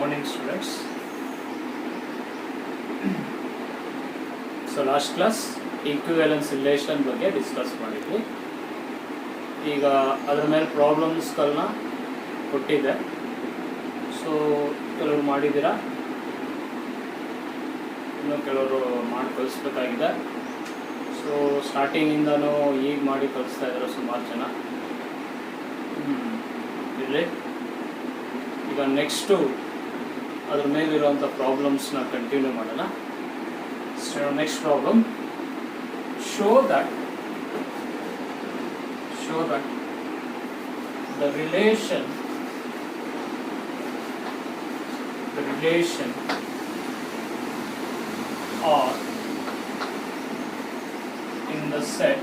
morning students. So last class equivalence relation ಬಗ್ಗೆ discuss ಮಾಡಿದ್ವಿ. ಈಗ ಅದರ ಮೇಲೆ ಪ್ರಾಬ್ಲಮ್ಸ್ಗಳನ್ನ ಕೊಟ್ಟಿದ್ದೆ. ಸೊ ಕೆಲವರು ಮಾಡಿದ್ದೀರಾ, ಇನ್ನೂ ಕೆಲವರು ಮಾಡಿ ಕಳಿಸ್ಬೇಕಾಗಿದೆ. ಸೊ ಸ್ಟಾರ್ಟಿಂಗಿಂದನೂ ಈಗ ಮಾಡಿ ಕಳಿಸ್ತಾ ಇದ್ದಾರೆ ಸುಮಾರು ಜನ. ಇರಲಿ, ಈಗ ನೆಕ್ಸ್ಟು ಅದ್ರ ಮೇಲಿರುವಂಥ ಪ್ರಾಬ್ಲಮ್ಸ್ನ ಕಂಟಿನ್ಯೂ ಮಾಡೋಣ. Next problem, show that the relation or in the set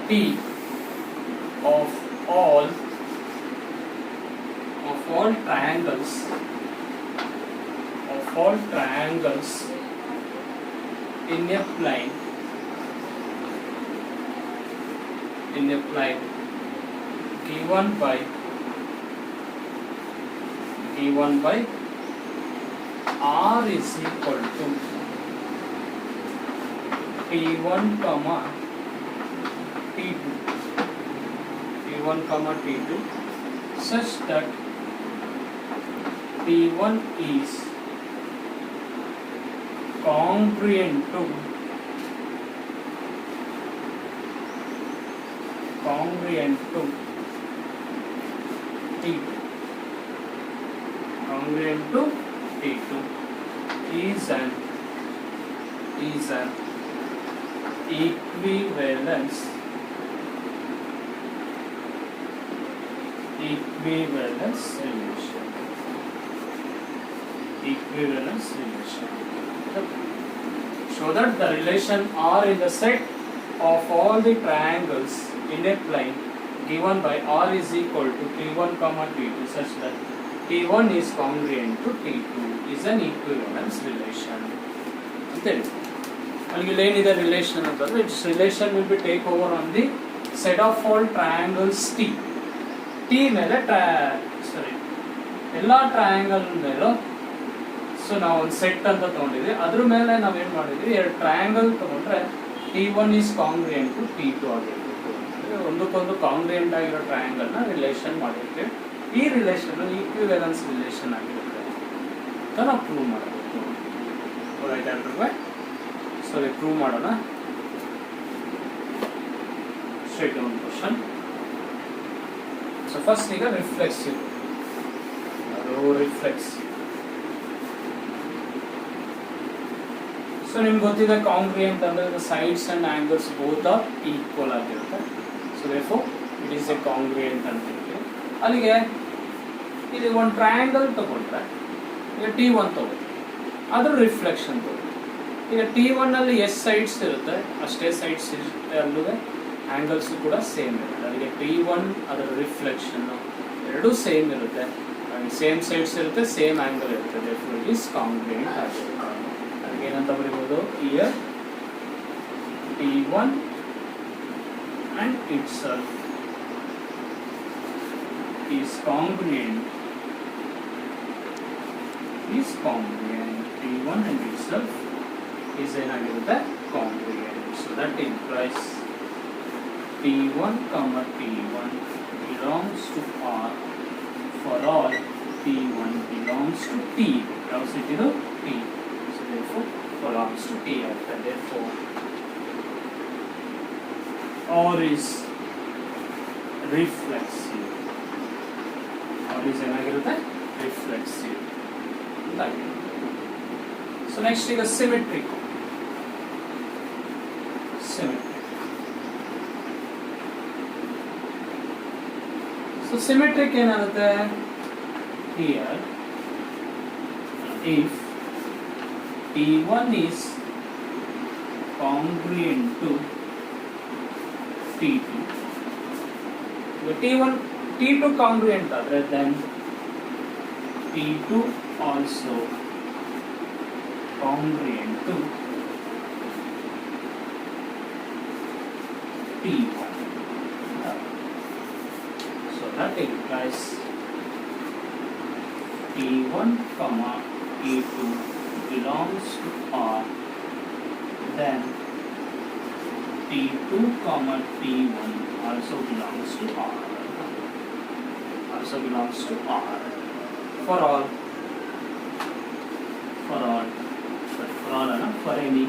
P of all triangles in a plane given by R is equal to T1 comma T2 such that T1 is congruent to T2 is an equivalence relation. Show that the relation R in the set of all the triangles in a plane given by R is equal to T1 comma T2 such that T1 is congruent to T2 is an equivalence relation. Okay. Algile ಏನಿದೆ relation ಅಂತಂದ್ರೆ its relation will be take over on the set of all triangles T. T ಮೇಲೆ ಎಲ್ಲ triangle ಮೇಲೂ so ನಾವು ಒಂದು set ಅಂತ ತೊಗೊಂಡಿದ್ವಿ. ಅದ್ರ ಮೇಲೆ ನಾವೇನು ಮಾಡಿದ್ವಿ, ಎರಡು ಟ್ರಯಾಂಗಲ್ ತೊಗೊಂಡ್ರೆ T1 ಈಸ್ ಕಾಂಗ್ರಿಯೆಂಟ್ ಟು T2 ಆಗಿರ್ಬೇಕು. ಒಂದಕ್ಕೊಂದು ಕಾಂಗ್ರಿಯೆಂಟ್ ಆಗಿರೋ ಟ್ರಯಾಂಗಲ್ನ ರಿಲೇಷನ್ ಮಾಡಿರ್ತೀವಿ. ಈ ರಿಲೇಷನ್ ಈಕ್ವಿವೆಲೆನ್ಸ್ ರಿಲೇಷನ್ ಆಗಿರುತ್ತೆ ಅಂತ ನಾವು ಪ್ರೂವ್ ಮಾಡಬೇಕು. ಗೊತ್ತಾಯ್ತಾ? ಸೊ ಪ್ರೂವ್ ಮಾಡೋಣ. ಸ್ಟ್ರೈಟ್ ಒಂದು ಕ್ವಶನ್. ಸೊ ಫಸ್ಟ್ ಈಗ ರಿಫ್ಲೆಕ್ಸಿವ್, ಅದು ರಿಫ್ಲೆಕ್ಸ್. ಸೊ ನಿಮ್ಗೆ ಗೊತ್ತಿದೆ ಕಾಂಗ್ರಿಯೆಂಟ್ ಅಂದರೆ sides and angles both are equal ಆಗಿರುತ್ತೆ. So therefore it is a congruent ಅಂತ ಹೇಳ್ತೀವಿ. ಅಲ್ಲಿಗೆ ಇಲ್ಲಿ ಒಂದು ಟ್ರಯಾಂಗಲ್ ತಗೊಂಡ್ರೆ ಈಗ T1 ತಗೊಂಡ್ರೆ ಅದ್ರ ರಿಫ್ಲೆಕ್ಷನ್ ತಗೊಂಡ್ರೆ ಈಗ T1 ಅಲ್ಲಿ ಎಷ್ಟು ಸೈಡ್ಸ್ ಇರುತ್ತೆ ಅಷ್ಟೇ ಸೈಡ್ಸ್ ಇರುತ್ತೆ, ಅಲ್ಲೂ ಆಂಗಲ್ಸ್ ಕೂಡ ಸೇಮ್ ಇರುತ್ತೆ. ಅಲ್ಲಿಗೆ T1 ಅದರ ರಿಫ್ಲೆಕ್ಷನ್ ಎರಡೂ ಸೇಮ್ ಇರುತ್ತೆ, ಸೇಮ್ ಸೈಡ್ಸ್ ಇರುತ್ತೆ, ಸೇಮ್ ಆಂಗಲ್ ಇರುತ್ತೆ. ದೇರ್ಫೋರ್ ಇಟ್ ಈಸ್ ಕಾಂಗ್ರಿಯೆಂಟ್ ಆಗಿರುತ್ತೆ. ಅದಕ್ಕೆ ಏನಂತ ಬರೀಬೋದು, year T1 and itself is congruent. T1 and itself is ಏನಾಗಿರುತ್ತೆ, congruent. So that implies T1 comma T1 belongs to R for all T1 belongs to T. Belongs to T. So therefore belongs to T. After therefore R is reflexive. R is ಏನಾಗಿರುತ್ತೆ, reflexive. So next is symmetric. So symmetric ಏನಾಗುತ್ತೆ, here if T1 is congruent to T2, T2 congruent ಆದರೆ then T2 also congruent to T1. as T1 comma T2 belongs to R, then T2 comma T1 also belongs to R. Also belongs to R. For all, for any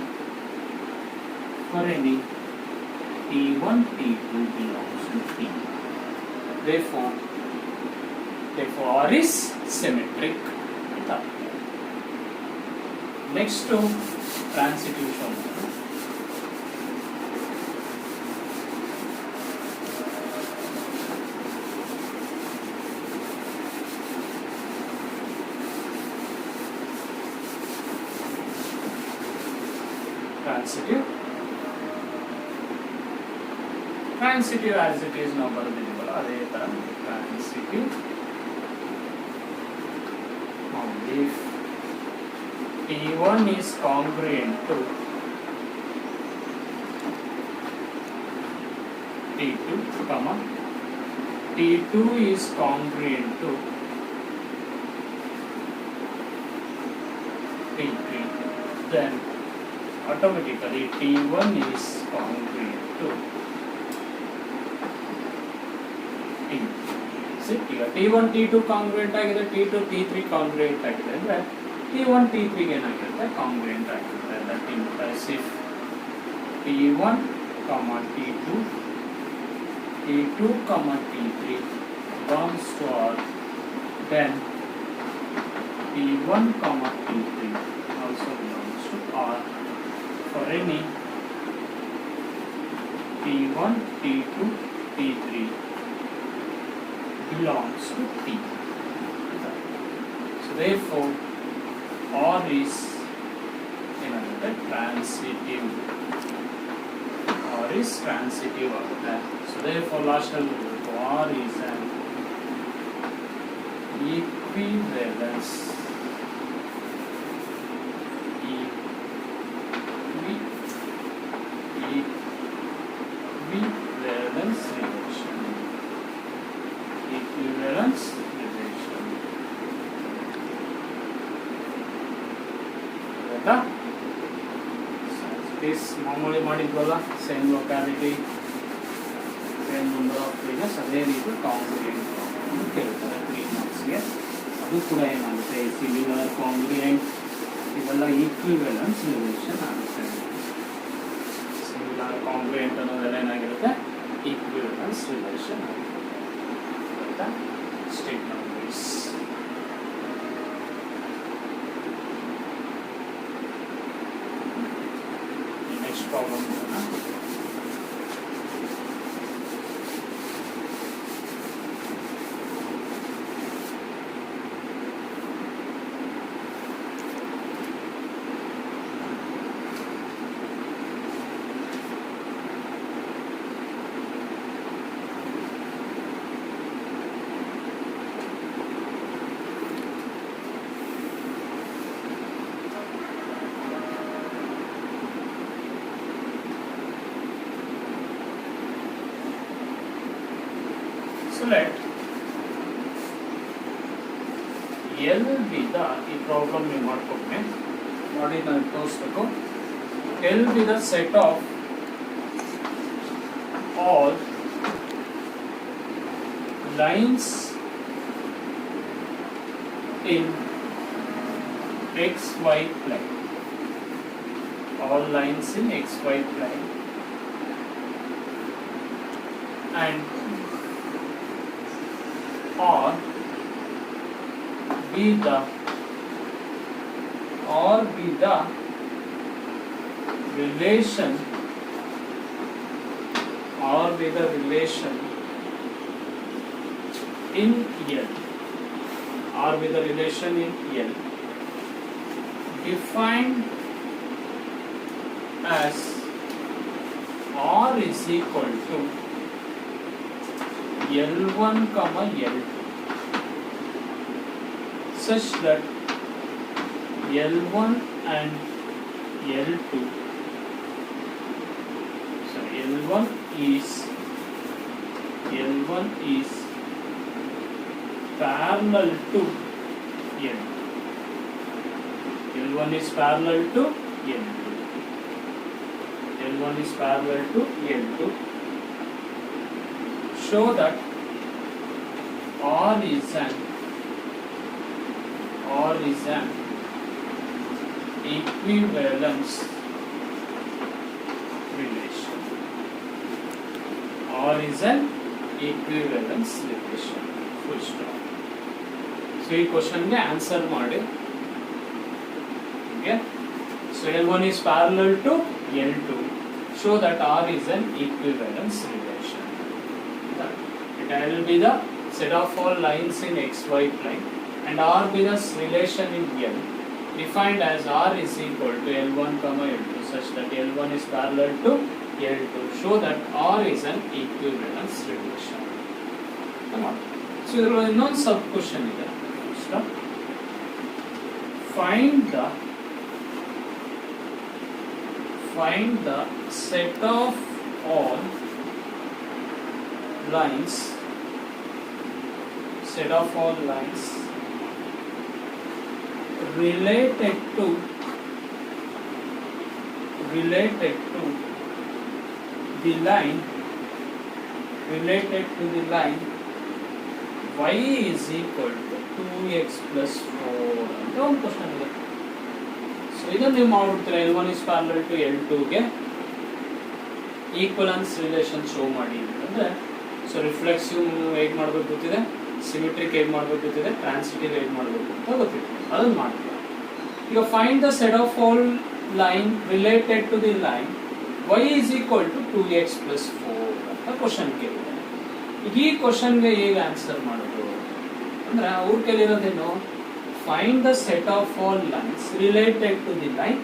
T1 T2 belongs to T. Therefore R is symmetric. Next to transitive formula. Transitive as it is now ಬರೆದಿದ್ದೀವಲ್ಲ ಅದೇ ತರ transitive. If T1 is congruent to T2, comma T2 is congruent to T3, then automatically T1 is congruent to T3. T1 T2 congruent ಆಗಿದೆ, T2 T3 congruent ಆಗಿದೆ ಅಂದ್ರೆ T1 T3 ಗೆ ಏನಾಗಿರುತ್ತೆ congruent ಆಗಿರುತ್ತೆ. That implies if T1 T2 T2 T3 belongs to R, then T1 T3 also belongs to R for any T1 T2 T3 belongs to T. So therefore R is transitive. R is transitive ಆಗುತ್ತೆ. So therefore last R is an equivalence relation. Equivalence relation. ಆಯ್ತಾ? This ಮಾಮೂಲಿ ಮಾಡಿದ್ವಲ್ಲ, same locality, same number of pages, ಅದೇ ರೀತಿ congruent ಕೇಳ್ತಾರೆ 3 marksಗೆ. ಅದು ಕೂಡ ಏನಾಗುತ್ತೆ similar, ಕಾಂಗ್ರಿಯೆಂಟ್ ಇವೆಲ್ಲ ಈಕ್ವಿವೆಲೆನ್ಸ್ ರಿಲೇಷನ್ ಆಗುತ್ತೆ. ಸಿಮಿಲರ್, ಕಾಂಗ್ರಿಯೆಂಟ್ ಅನ್ನೋದೆಲ್ಲ ಏನಾಗಿರುತ್ತೆ ಈಕ್ವಿವೆಲೆನ್ಸ್ ರಿಲೇಷನ್ ಆಗುತ್ತೆ. State numbers next problem let L be the ಈ ಪ್ರಾಬ್ಲಮ್ ನೀವು ಮಾಡ್ಕೊಂಡ್ರೆ ಮಾಡಿ ನಾನು ತೋರಿಸ್ಬೇಕು. L be the set of all lines in XY plane. All lines in XY plane and or be the relation in L, or with the relation in L defined as R is equal to L1 comma L2 such that L1 and L2 so L1 is parallel to L2. L1 is parallel to L2. L1 is parallel to L2. Show that R is an equivalence relation. R is an equivalence relation. Full stop. So ಈ ಕ್ವಶನ್ಗೆ answer ಮಾಡಿ. Okay. So L1 is parallel to L2. Show that R is an equivalence relation. It will be the set of all lines in xy plane and R be the relation in L defined as R is equal to L1, L2 such that L1 is parallel to L2. Show that R is an equivalence relation. Come on. So there is no sub question here. Stop. Find the set of all lines related to the line y is equal to 2x plus 4 ಅಂತ ಒಂದು question ಇದೆ. So ಇದನ್ನು ನೀವು ಮಾಡ್ಬಿಡ್ತೀರಾ. L1 is parallel to L2 ಗೆ equivalence relation show ಮಾಡಿ ಅಂತಂದ್ರೆ, so reflexive ಹೇಗೆ ಮಾಡಬೇಕು ಗೊತ್ತಿದೆ, ಸಿಮೆಟ್ರಿಕ್ ಹೇಗೆ ಮಾಡಬೇಕು ಗೊತ್ತಿದೆ, ಟ್ರಾನ್ಸಿಟಿವ್ ಹೇಗೆ ಮಾಡಬೇಕು ಅಂತ ಗೊತ್ತಿದೆ, ಅದನ್ನು ಮಾಡ್ತೀರಾ. ಈಗ find the set of all line related to the line y is equal to 2x plus 4 ಅಂತ ಕ್ವಶನ್ ಕೇಳಿದೆ. ಈಗ ಈ ಕ್ವಶನ್ಗೆ ಹೇಗೆ ಆನ್ಸರ್ ಮಾಡೋದು ಅಂದ್ರೆ ಅವ್ರ ಕೇಳಿರೋದೇನು, find the set of all lines related to the line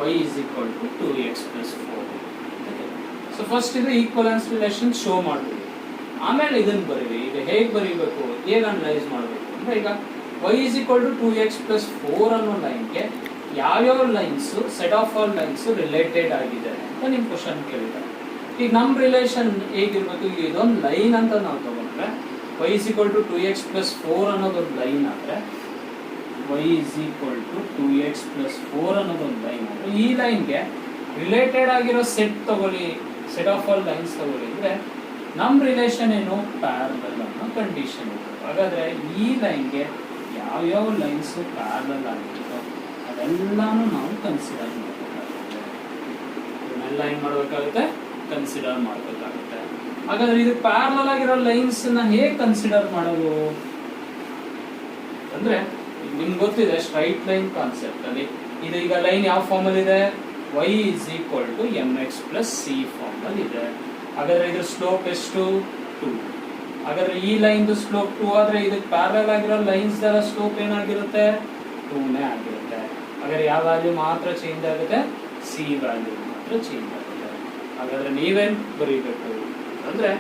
y is equal to 2x plus 4. So first ಇದು ಈಕ್ವಲೆನ್ಸ್ ರಿಲೇಷನ್ ಶೋ ಮಾಡ್ತೀವಿ, ಆಮೇಲೆ ಇದನ್ನು ಬರೀರಿ. ಈಗ ಹೇಗೆ ಬರೀಬೇಕು, ಹೇಗೆ ಅನಲೈಸ್ ಮಾಡಬೇಕು ಅಂದ್ರೆ, ಈಗ y is equal to 2x plus 4 ಅನ್ನೋ ಲೈನ್ಗೆ ಯಾವ್ಯಾವ lines set of all lines related ಆಗಿದೆ ಅಂತ ನಿಮ್ಮ ಕ್ವಶನ್ ಕೇಳಿದ್ದಾರೆ. ಈಗ ನಮ್ಮ ರಿಲೇಷನ್ ಹೇಗಿರ್ಬೇಕು, ಈಗ ಇದೊಂದು ಲೈನ್ ಅಂತ ನಾವು ತಗೊಂಡ್ರೆ y is equal to 2x plus 4 ಅನ್ನೋದೊಂದು ಲೈನ್ ಆದರೆ, y is equal to 2x plus 4 ಅನ್ನೋದೊಂದು ಲೈನ್ ಆದರೆ, ಈ ಲೈನ್ಗೆ ರಿಲೇಟೆಡ್ ಆಗಿರೋ ಸೆಟ್ ತಗೊಳ್ಳಿ, ಸೆಟ್ ಆಫ್ ಆಲ್ ಲೈನ್ಸ್ ತಗೊಳ್ಳಿ ಅಂದರೆ ನಮ್ಮ ರಿಲೇಷನ್ ಏನು, ಪ್ಯಾರಲಲ್ ಅನ್ನೋ ಕಂಡೀಷನ್ ಇದೆ. ಹಾಗಾದರೆ ಈ ಲೈನ್ಗೆ ಯಾವ್ಯಾವ ಲೈನ್ಸು ಪ್ಯಾರಲಲ್ ಆಗಿರುತ್ತೋ ಅದೆಲ್ಲಾನು ನಾವು ಕನ್ಸಿಡರ್ ಮಾಡಬೇಕಾಗುತ್ತೆ. ಇದನ್ನೆಲ್ಲ ಏನು ಮಾಡಬೇಕಾಗುತ್ತೆ, ಕನ್ಸಿಡರ್ ಮಾಡಬೇಕಾಗುತ್ತೆ. ಹಾಗಾದ್ರೆ ಇದು ಪ್ಯಾರಲಲ್ ಆಗಿರೋ ಲೈನ್ಸ್ ನ ಹೇಗೆ ಕನ್ಸಿಡರ್ ಮಾಡೋದು ಅಂದ್ರೆ, ನಿಮ್ಗೆ ಗೊತ್ತಿದೆ ಸ್ಟ್ರೈಟ್ ಲೈನ್ ಕಾನ್ಸೆಪ್ಟ್ ಅಲ್ಲಿ. ಇದು ಈಗ ಲೈನ್ ಯಾವ ಫಾರ್ಮ್ ಅಲ್ಲಿ ಇದೆ, y is equal to mx plus c form ಅಲ್ಲಿ ಇದೆ. ಹಾಗಾದ್ರೆ ಇದ್ರ ಸ್ಲೋಪ್ ಎಷ್ಟು, 2. ಹಾಗಾದ್ರೆ ಈ ಲೈನ್ ಸ್ಲೋಪ್ 2 ಆದ್ರೆ ಇದಕ್ಕೆ ಪ್ಯಾರಲಲ್ ಆಗಿರೋ ಲೈನ್ಸ್ ದರ ಸ್ಲೋಪ್ ಏನಾಗಿರುತ್ತೆ, 2ನೇ ಆಗಿರುತ್ತೆ. ಹಾಗಾದ್ರೆ ಯಾವ ವ್ಯಾಲ್ಯೂ ಮಾತ್ರ ಚೇಂಜ್ ಆಗುತ್ತೆ, c ವ್ಯಾಲ್ಯೂ ಮಾತ್ರ ಚೇಂಜ್ ಆಗುತ್ತೆ. ಹಾಗಾದ್ರೆ ನೀವೇನ್ ಬರೀಬೇಕು ಅಂದ್ರೆ,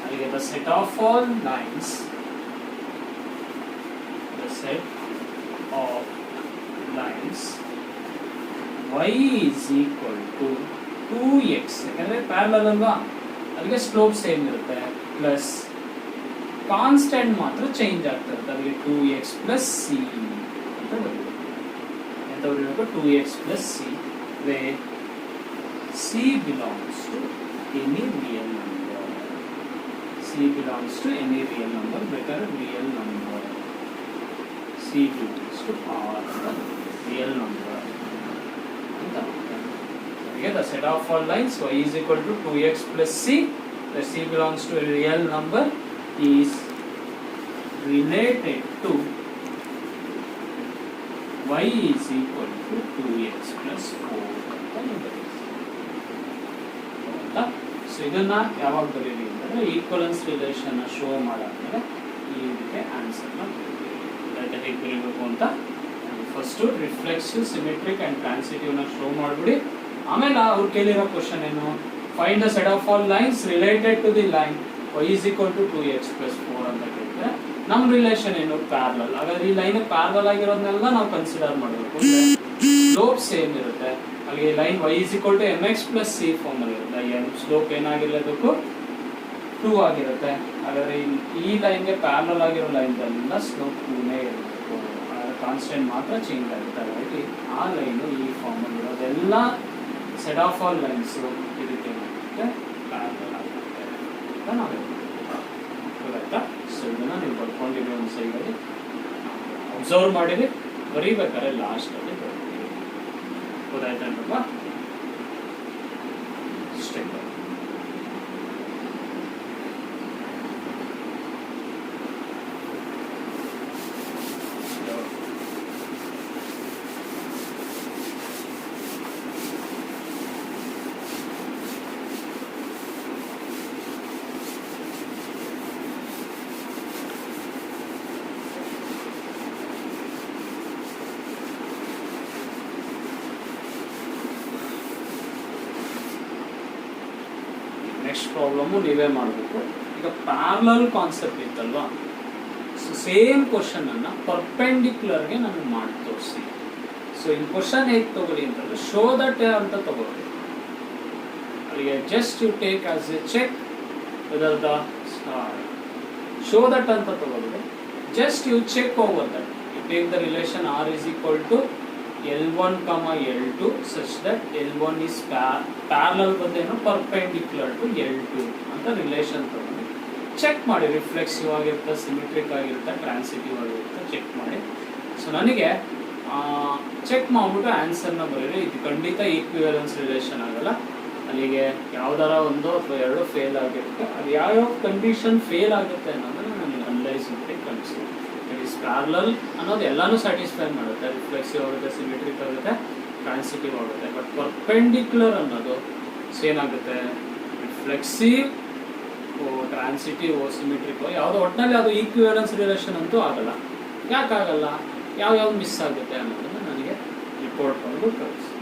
ಅಲ್ಲಿಗೆ the set of all lines, the set of lines y is equal to 2x, ಯಾಕಂದ್ರೆ ಪ್ಯಾರಲಲ್ ಅಲ್ವಾ, ಅಲ್ಲಿಗೆ ಸ್ಲೋಪ್ ಸೇಮ್ ಇರುತ್ತೆ, ಪ್ಲಸ್ ಕಾನ್ಸ್ಟೆಂಟ್ ಮಾತ್ರ ಚೇಂಜ್ ಆಗ್ತಿರುತ್ತೆ, ಅಲ್ಲಿಗೆ 2x plus c ಅಂತ ಬರೀಬೇಕು. ಎಂತ ಬರೀಬೇಕು, 2x plus c, where c belongs to any real number. c belongs to any real number, better real number. c belongs to r, real number. The set of all lines y is equal to 2x plus c, where c belongs to a real number, is related to y is equal to 2x plus 4. So ಇದನ್ನ ಯಾವಾಗ ಬರೀರಿ ಅಂದರೆ, equivalence relation show ಮಾಡಾದ್ಮೇಲೆ ಇದಕ್ಕೆ ಆನ್ಸರ್ನ ಹೇಗೆ ಬರೀಬೇಕು ಅಂತ first reflexive, symmetric and ಟ್ರಾನ್ಸಿಟಿವ್ನ ಶೋ ಮಾಡಿಬಿಡಿ. ಆಮೇಲೆ ಅವ್ರು ಕೇಳಿರೋ ಕ್ವಶನ್ ಏನು, find the set of all lines related to the line y is equal to 2x plus 4 ಅಂತ ಕೇಳಿದ್ರೆ, ನಮ್ಮ ರಿಲೇಷನ್ ಏನು, ಪ್ಯಾರಲಲ್. ಹಾಗಾದ್ರೆ ಈ ಲೈನ್ ಪ್ಯಾರಲಲ್ ಆಗಿರೋದನ್ನೆಲ್ಲ ನಾವು ಕನ್ಸಿಡರ್ ಮಾಡಬೇಕು. ಸ್ಲೋಪ್ ಸೇಮ್ ಇರುತ್ತೆ, ಹಾಗೆ line y is equal to mx plus c form ಅಲ್ಲಿ ಇರುತ್ತೆ. ಸ್ಲೋಪ್ ಏನಾಗಿರಲೇಬೇಕು, 2 ಆಗಿರುತ್ತೆ. ಹಾಗಾದರೆ ಈ ಲೈನ್ಗೆ ಪ್ಯಾರಲಲ್ ಆಗಿರೋ ಲೈನ್ದಲ್ಲ ಸ್ಲೋಪ್ 2ನೇ ಇರಬೇಕು. ಹಾಗಾದರೆ ಕಾನ್ಸ್ಟೆಂಟ್ ಮಾತ್ರ ಚೇಂಜ್ ಆಗುತ್ತೆ. ಹಾಗಾಗಿ ಆ ಲೈನು ಈ ಫಾರ್ಮಲ್ಲಿ ಇರೋದೆಲ್ಲ ಸೆಟ್ ಆಫ್ ಆಲ್ ಲೈನ್ಸು ಇದಕ್ಕೆ ಏನಾಗುತ್ತೆ ಪ್ಯಾರಲಲ್ ಆಗುತ್ತೆ ಅಂತ ನಾವು ಗೊತ್ತಾಯ್ತಾ. ಸೊ ಇದನ್ನು ನೀವು ಬರ್ಕೊಂಡಿರಿ ಒಂದು ಸೈಡಲ್ಲಿ ಅಬ್ಸರ್ವ್ ಮಾಡಿರಿ, ಬರೀಬೇಕಾದ್ರೆ ಲಾಸ್ಟಲ್ಲಿ ಬರ್ತೀವಿ. ಗೊತ್ತಾಯ್ತಲ್ವಾ? ಸ್ಟೆಪ್ ನೆಕ್ಸ್ಟ್ ಪ್ರಾಬ್ಲಮ್ಮು ನೀವೇ ಮಾಡಬೇಕು. ಈಗ ಪ್ಯಾರಲಲ್ ಕಾನ್ಸೆಪ್ಟ್ ಇತ್ತಲ್ವಾ, ಸೊ ಸೇಮ್ ಕ್ವಶನನ್ನು ಪರ್ಪೆಂಡಿಕ್ಯುಲರ್ಗೆ ನನಗೆ ಮಾಡಿ ತೋರಿಸಿ. ಸೊ ಈ ಕ್ವಶನ್ ಹೇಗೆ ತಗೊಳ್ಳಿ ಅಂತಂದರೆ ಶೋ ದಟ್ ಅಂತ ತಗೊಳ್ಳಿ. ಅಲ್ಲಿಗೆ just you take as a check whether the show that ಅಂತ ತಗೊಳ್ಳಿ. Just you check over that. You take the relation R is equal to L1, L2 such that L1 is parallel ಬಂದೇನು perpendicular to L2 ಅಂತ relation ತಗೊಂಡು check ಮಾಡಿ. Reflexive ಆಗಿರುತ್ತೆ, symmetric ಆಗಿರುತ್ತೆ, transitive ಆಗಿರುತ್ತೆ, check ಮಾಡಿ. So ನನಗೆ ಚೆಕ್ ಮಾಡಿಬಿಟ್ಟು ಆನ್ಸರ್ನ ಬರೀರಿ. ಇದು ಖಂಡಿತ ಈಕ್ವಿವೆಲೆನ್ಸ್ ರಿಲೇಷನ್ ಆಗಲ್ಲ. ಅಲ್ಲಿಗೆ ಯಾವ್ದಾರ ಒಂದು ಅಥವಾ ಎರಡು ಫೇಲ್ ಆಗಿರುತ್ತೆ. ಅದು ಯಾವ್ಯಾವ ಕಂಡೀಷನ್ ಫೇಲ್ ಆಗುತ್ತೆ ಅನ್ನೋದನ್ನು ನನಗೆ ಅನಲೈಸ್ ಮಾಡಿ ಕಳಿಸಿ. ಇಟ್ ಈಸ್ ಪ್ಯಾರಲಲ್ ಅನ್ನೋದು ಎಲ್ಲನೂ ಸ್ಯಾಟಿಸ್ಫೈ ಮಾಡುತ್ತೆ. ರಿಫ್ಲೆಕ್ಸಿವ್ ಆಗುತ್ತೆ, ಸಿಮೆಟ್ರಿಕ್ ಆಗುತ್ತೆ, ಟ್ರಾನ್ಸಿಟಿವ್ ಆಗುತ್ತೆ. ಬಟ್ ಪರ್ಪೆಂಡಿಕ್ಯುಲರ್ ಅನ್ನೋದು ಏನಾಗುತ್ತೆ, ರಿಫ್ಲೆಕ್ಸಿವ್ ಟ್ರಾನ್ಸಿಟಿವ್ ಸಿಮೆಟ್ರಿಕ್ ಯಾವುದೋ ಒಟ್ಟಿನಲ್ಲಿ ಅದು ಈಕ್ವಿವೆಲೆನ್ಸ್ ರಿಲೇಷನ್ ಅಂತೂ ಆಗಲ್ಲ. ಯಾಕಾಗಲ್ಲ, ಯಾವ್ಯಾವ್ದು ಮಿಸ್ ಆಗುತ್ತೆ ಅನ್ನೋದನ್ನು ನನಗೆ ರಿಪೋರ್ಟ್ ಮಾಡಿ ಕಳಿಸಿ.